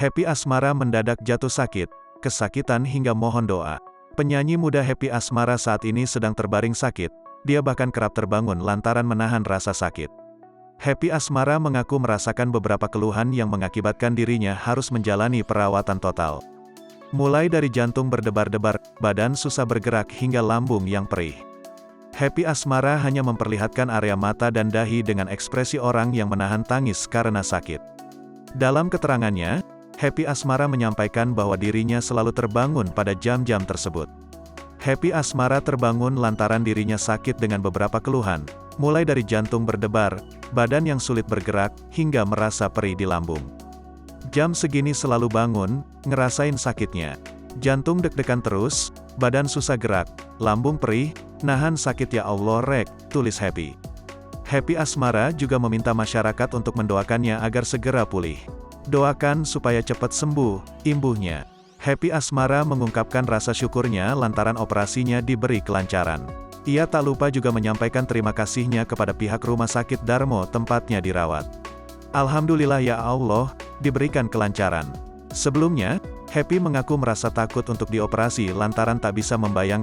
Happy Asmara mendadak jatuh sakit, kesakitan hingga mohon doa. Penyanyi muda Happy Asmara saat ini sedang terbaring sakit, dia bahkan kerap terbangun lantaran menahan rasa sakit. Happy Asmara mengaku merasakan beberapa keluhan yang mengakibatkan dirinya harus menjalani perawatan total. Mulai dari jantung berdebar-debar, badan susah bergerak hingga lambung yang perih. Happy Asmara hanya memperlihatkan area mata dan dahi dengan ekspresi orang yang menahan tangis karena sakit. Dalam keterangannya, Happy Asmara menyampaikan bahwa dirinya selalu terbangun pada jam-jam tersebut. Happy Asmara terbangun lantaran dirinya sakit dengan beberapa keluhan, mulai dari jantung berdebar, badan yang sulit bergerak, hingga merasa perih di lambung. Jam segini selalu bangun, ngerasain sakitnya. Jantung deg-degan terus, badan susah gerak, lambung perih, nahan sakit ya Allah rek, tulis Happy. Happy Asmara juga meminta masyarakat untuk mendoakannya agar segera pulih. Doakan supaya cepat sembuh, imbuhnya. Happy Asmara mengungkapkan rasa syukurnya lantaran operasinya diberi kelancaran. Ia tak lupa juga menyampaikan terima kasihnya kepada pihak rumah sakit Darmo tempatnya dirawat. Alhamdulillah ya Allah, diberikan kelancaran. Sebelumnya, Happy mengaku merasa takut untuk dioperasi lantaran tak bisa membayangkan